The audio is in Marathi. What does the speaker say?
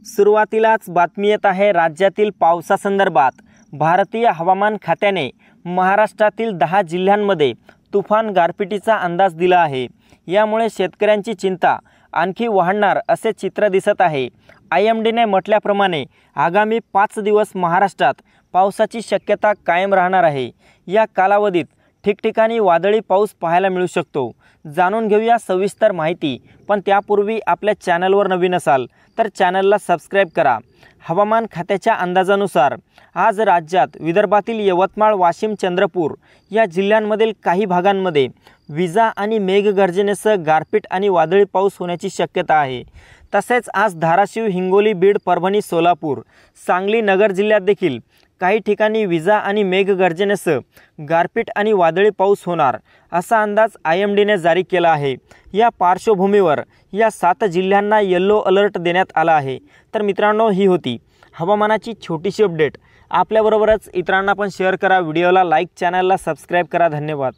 सुरुवातीलाच बातमी येत आहे राज्यातील पावसासंदर्भात। भारतीय हवामान खात्याने महाराष्ट्रातील 10 जिल्ह्यांमध्ये तुफान गारपिटीचा अंदाज दिला आहे। यामुळे शेतकऱ्यांची चिंता आणखी वाढणार असे चित्र दिसत आहे। IMDने म्हटल्याप्रमाणे आगामी 5 दिवस महाराष्ट्रात पावसाची शक्यता कायम राहणार आहे। या कालावधीत ठिकठिकाणी वादळी पाऊस पाहायला मिळू शकतो। जाणून घेऊया सविस्तर माहिती, पण त्यापूर्वी आपल्या चॅनलवर नवीन असाल तर चॅनलला सबस्क्राइब करा। हवामान खात्याच्या अंदाजानुसार आज राज्यात विदर्भातील यवतमाळ, वाशिम, चंद्रपूर या जिल्ह्यांमधील काही भागांमध्ये विजा आणि मेघगर्जनेसह गारपीट आणि वादळी पाऊस होण्याची शक्यता आहे। तसेच आज धाराशिव, हिंगोली, बीड, परभणी, सोलापूर, सांगली, नगर जिल्ह्यात देखील काही ठिकाणी विजा आणि मेघगर्जनेसह गारपीट आणि वादळी पाऊस होणार असा अंदाज IMDने जारी केला आहे। या पार्श्वभूमीवर या 7 जिल्ह्यांना येलो अलर्ट देण्यात आला आहे। तर मित्रांनो, ही होती हवामानाची छोटीशी अपडेट। आपल्याबरोबरच इतरांना पण शेअर करा, व्हिडिओला लाईक, चॅनलला सबस्क्राइब करा। धन्यवाद।